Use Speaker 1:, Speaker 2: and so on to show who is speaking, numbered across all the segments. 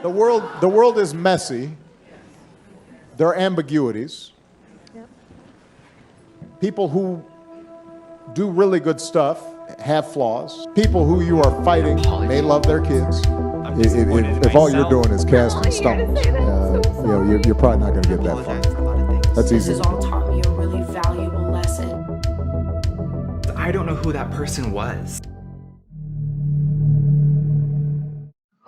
Speaker 1: The world is messy. There are ambiguities.
Speaker 2: Yep.
Speaker 1: People who do really good stuff have flaws. People who you are fighting may love their kids. If all you're doing is casting stones, you're probably not going to get that far. That's easy.
Speaker 3: This has all taught me a really valuable lesson.
Speaker 4: I don't know who that person was.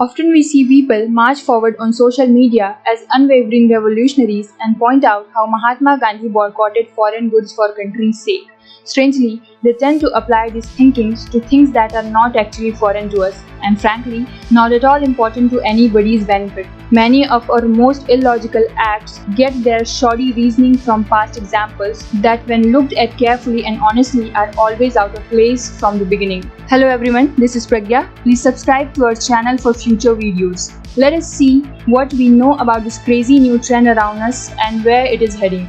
Speaker 5: Often we see people march forward on social media as unwavering revolutionaries and point out how Mahatma Gandhi boycotted foreign goods for country's sake. Strangely, they tend to apply these thinkings to things that are not actually foreign to us and frankly, not at all important to anybody's benefit. Many of our most illogical acts get their shoddy reasoning from past examples that when looked at carefully and honestly are always out of place from the beginning. Hello everyone, this is Pragya. Please subscribe to our channel for future videos. Let us see what we know about this crazy new trend around us and where it is heading.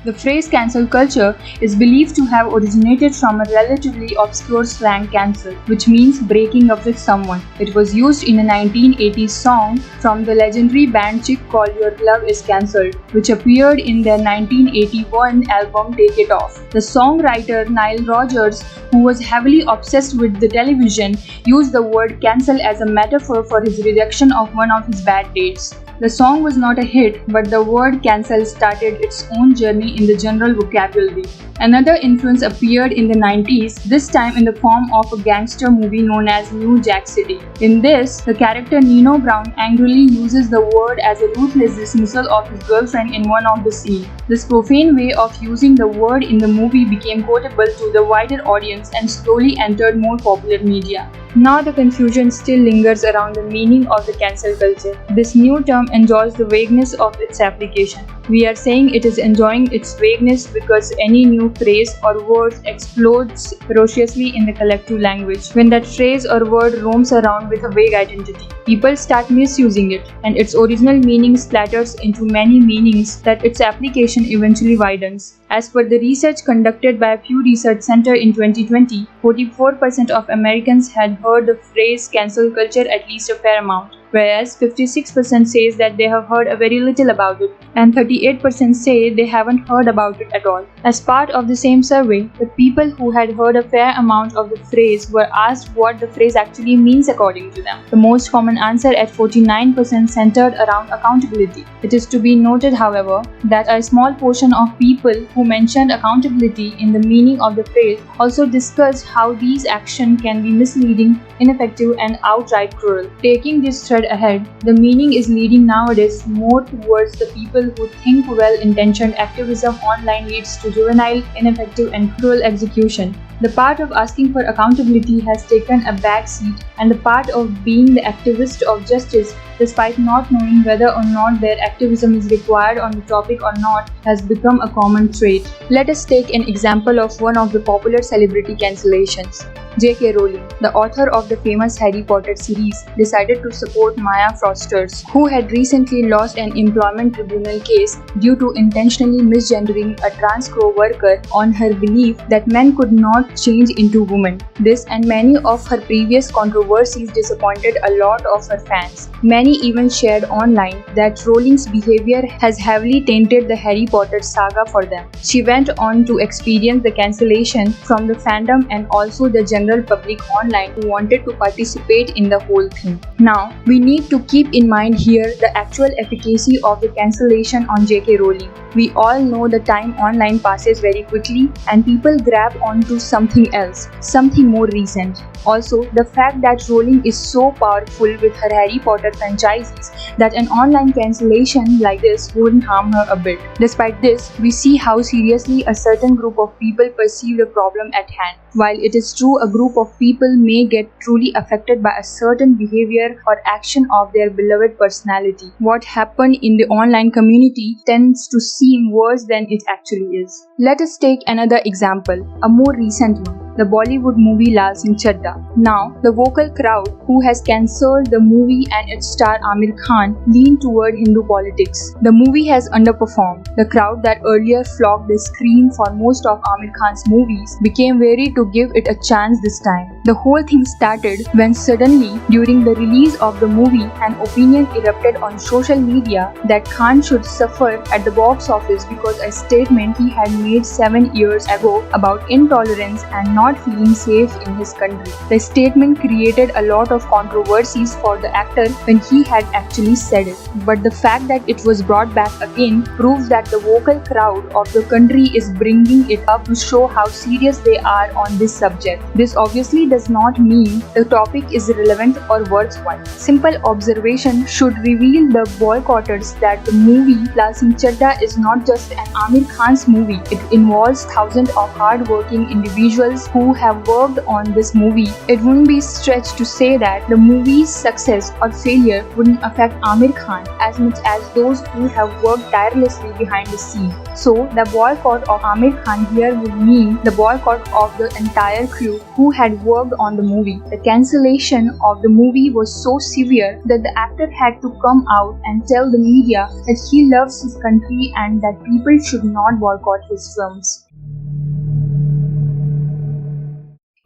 Speaker 5: The phrase cancel culture is believed to have originated from a relatively obscure slang cancel, which means breaking up with someone. It was used in a 1980s song from the legendary band Chick called Your Love Is Cancelled, which appeared in their 1981 album Take It Off. The songwriter Nile Rodgers, who was heavily obsessed with the television, used the word cancel as a metaphor for his rejection of one of his bad dates. The song was not a hit, but the word cancel started its own journey in the general vocabulary. Another influence appeared in the 90s, this time in the form of a gangster movie known as New Jack City. In this, the character Nino Brown angrily uses the word as a ruthless dismissal of his girlfriend in one of the scenes. This profane way of using the word in the movie became quotable to the wider audience and slowly entered more popular media. Now the confusion still lingers around the meaning of the cancel culture. This new term enjoys the vagueness of its application. We are saying it is enjoying its vagueness because any new phrase or word explodes ferociously in the collective language. When that phrase or word roams around with a vague identity, people start misusing it, and its original meaning splatters into many meanings that its application eventually widens. As per the research conducted by a Pew Research Center in 2020, 44% of Americans had heard the phrase cancel culture at least a fair amount, whereas 56% says that they have heard a very little about it, and 38% say they haven't heard about it at all. As part of the same survey, the people who had heard a fair amount of the phrase were asked what the phrase actually means according to them. The most common answer at 49% centered around accountability. It is to be noted, however, that a small portion of people who mentioned accountability in the meaning of the phrase also discussed how these actions can be misleading, ineffective, and outright cruel. Taking this thread ahead, the meaning is leading nowadays more towards the people who think well-intentioned activism online leads to juvenile, ineffective, and cruel execution. The part of asking for accountability has taken a back seat, and the part of being the activist of justice, despite not knowing whether or not their activism is required on the topic or not, has become a common trait. Let us take an example of one of the popular celebrity cancellations. J.K. Rowling, the author of the famous Harry Potter series, decided to support Maya Frosters, who had recently lost an employment tribunal case due to intentionally misgendering a trans co-worker on her belief that men could not change into women. This and many of her previous controversies disappointed a lot of her fans. Many even shared online that Rowling's behavior has heavily tainted the Harry Potter saga for them. She went on to experience the cancellation from the fandom and also the general public online who wanted to participate in the whole thing. Now, we need to keep in mind here the actual efficacy of the cancellation on J.K. Rowling. We all know the time online passes very quickly and people grab onto something else, something more recent. Also, the fact that Rowling is so powerful with her Harry Potter franchises that an online cancellation like this wouldn't harm her a bit. Despite this, we see how seriously a certain group of people perceive the problem at hand. While it is true a group of people may get truly affected by a certain behavior or action of their beloved personality, what happened in the online community tends to seem worse than it actually is. Let us take another example, a more recent one. The Bollywood movie Lal Singh Chadda. Now, the vocal crowd who has cancelled the movie and its star Amir Khan lean toward Hindu politics. The movie has underperformed. The crowd that earlier flocked the screen for most of Amir Khan's movies became wary to give it a chance this time. The whole thing started when suddenly, during the release of the movie, an opinion erupted on social media that Khan should suffer at the box office because a statement he had made 7 years ago about intolerance and not feeling safe in his country. The statement created a lot of controversies for the actor when he had actually said it. But the fact that it was brought back again proves that the vocal crowd of the country is bringing it up to show how serious they are on this subject. This obviously does not mean the topic is relevant or worthwhile. Simple observation should reveal the boycotters that the movie Lasim Chadda is not just an Amir Khan's movie. It involves thousands of hard-working individuals who have worked on this movie. It wouldn't be stretched to say that the movie's success or failure wouldn't affect Amir Khan as much as those who have worked tirelessly behind the scene. So, the boycott of Amir Khan here would mean the boycott of the entire crew who had worked on the movie. The cancellation of the movie was so severe that the actor had to come out and tell the media that he loves his country and that people should not boycott his films.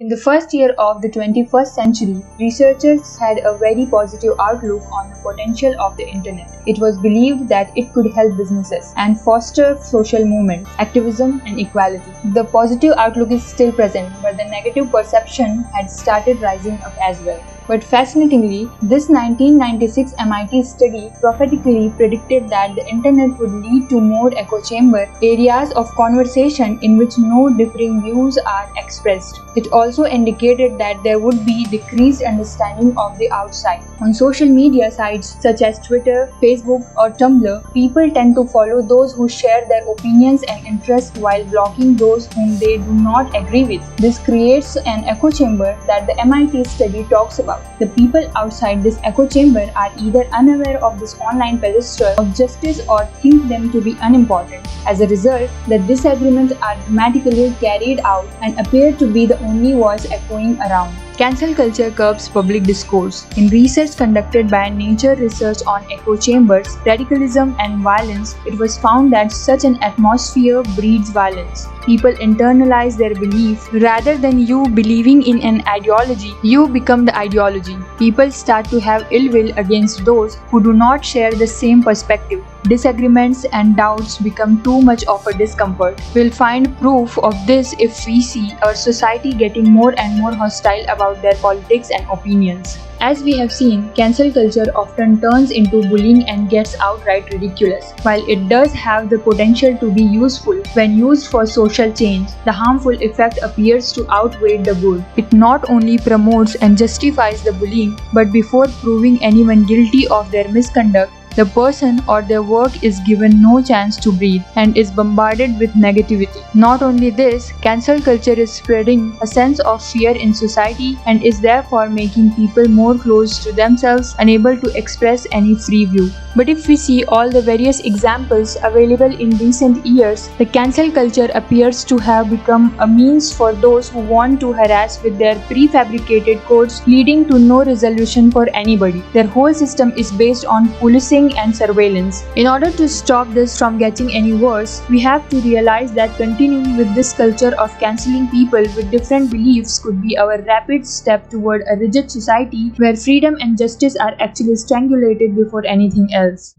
Speaker 5: In the first year of the 21st century, researchers had a very positive outlook on the potential of the internet. It was believed that it could help businesses and foster social movement, activism, and equality. The positive outlook is still present, but the negative perception had started rising up as well. But fascinatingly, this 1996 MIT study prophetically predicted that the internet would lead to more echo chamber, areas of conversation in which no differing views are expressed. It also indicated that there would be decreased understanding of the outside. On social media sites such as Twitter, Facebook, or Tumblr, people tend to follow those who share their opinions and interests while blocking those whom they do not agree with. This creates an echo chamber that the MIT study talks about. The people outside this echo chamber are either unaware of this online pedestal of justice or think them to be unimportant. As a result, the disagreements are dramatically carried out and appear to be the only voice echoing around. Cancel culture curbs public discourse. In research conducted by Nature Research on echo chambers, radicalism, and violence, it was found that such an atmosphere breeds violence. People internalize their belief. Rather than you believing in an ideology, you become the ideology. People start to have ill will against those who do not share the same perspective. Disagreements and doubts become too much of a discomfort. We'll find proof of this if we see our society getting more and more hostile about their politics and opinions. As we have seen, cancel culture often turns into bullying and gets outright ridiculous. While it does have the potential to be useful when used for social change, the harmful effect appears to outweigh the good. It not only promotes and justifies the bullying, but before proving anyone guilty of their misconduct, the person or their work is given no chance to breathe and is bombarded with negativity. Not only this, cancel culture is spreading a sense of fear in society and is therefore making people more closed to themselves, unable to express any free view. But if we see all the various examples available in recent years, the cancel culture appears to have become a means for those who want to harass with their prefabricated codes, leading to no resolution for anybody. Their whole system is based on policing and surveillance. In order to stop this from getting any worse, we have to realize that continuing with this culture of cancelling people with different beliefs could be our rapid step toward a rigid society where freedom and justice are actually strangulated before anything else.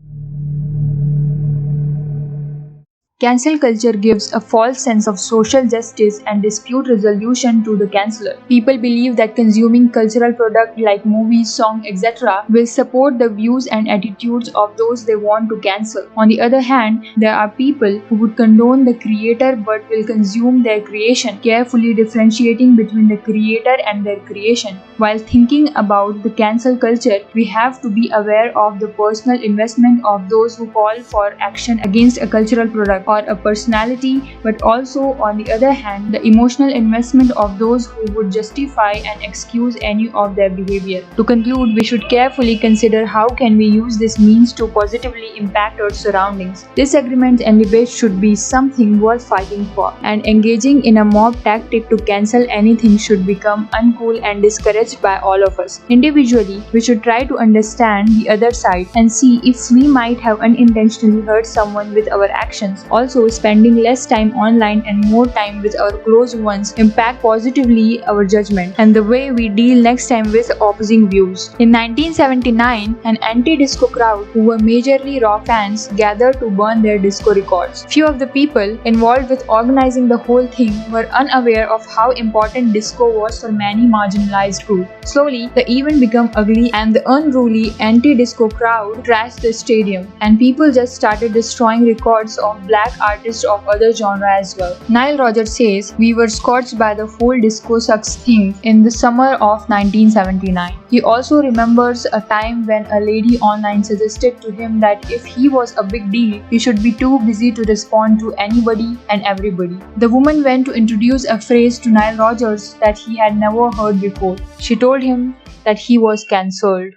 Speaker 5: Cancel culture gives a false sense of social justice and dispute resolution to the canceller. People believe that consuming cultural products like movies, songs, etc. will support the views and attitudes of those they want to cancel. On the other hand, there are people who would condone the creator but will consume their creation, carefully differentiating between the creator and their creation. While thinking about the cancel culture, we have to be aware of the personal investment of those who call for action against a cultural product or a personality, but also, on the other hand, the emotional investment of those who would justify and excuse any of their behavior. To conclude, we should carefully consider how can we use this means to positively impact our surroundings. Disagreements and debates should be something worth fighting for, and engaging in a mob tactic to cancel anything should become uncool and discouraged by all of us. Individually, we should try to understand the other side and see if we might have unintentionally hurt someone with our actions. also spending less time online and more time with our close ones impact positively our judgment and the way we deal next time with opposing views. In 1979, an anti-disco crowd who were majorly rock fans gathered to burn their disco records. Few of the people involved with organizing the whole thing were unaware of how important disco was for many marginalized groups. Slowly, the event became ugly and the unruly anti-disco crowd trashed the stadium, and people just started destroying records of black artists of other genres as well. Nile Rodgers says, "We were scorched by the whole disco sucks thing in the summer of 1979. He also remembers a time when a lady online suggested to him that if he was a big deal, he should be too busy to respond to anybody and everybody. The woman went to introduce a phrase to Nile Rodgers that he had never heard before. She told him that he was cancelled."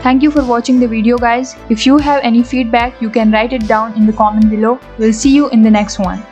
Speaker 5: Thank you for watching the video, guys. If you have any feedback, you can write it down in the comment below. We'll see you in the next one.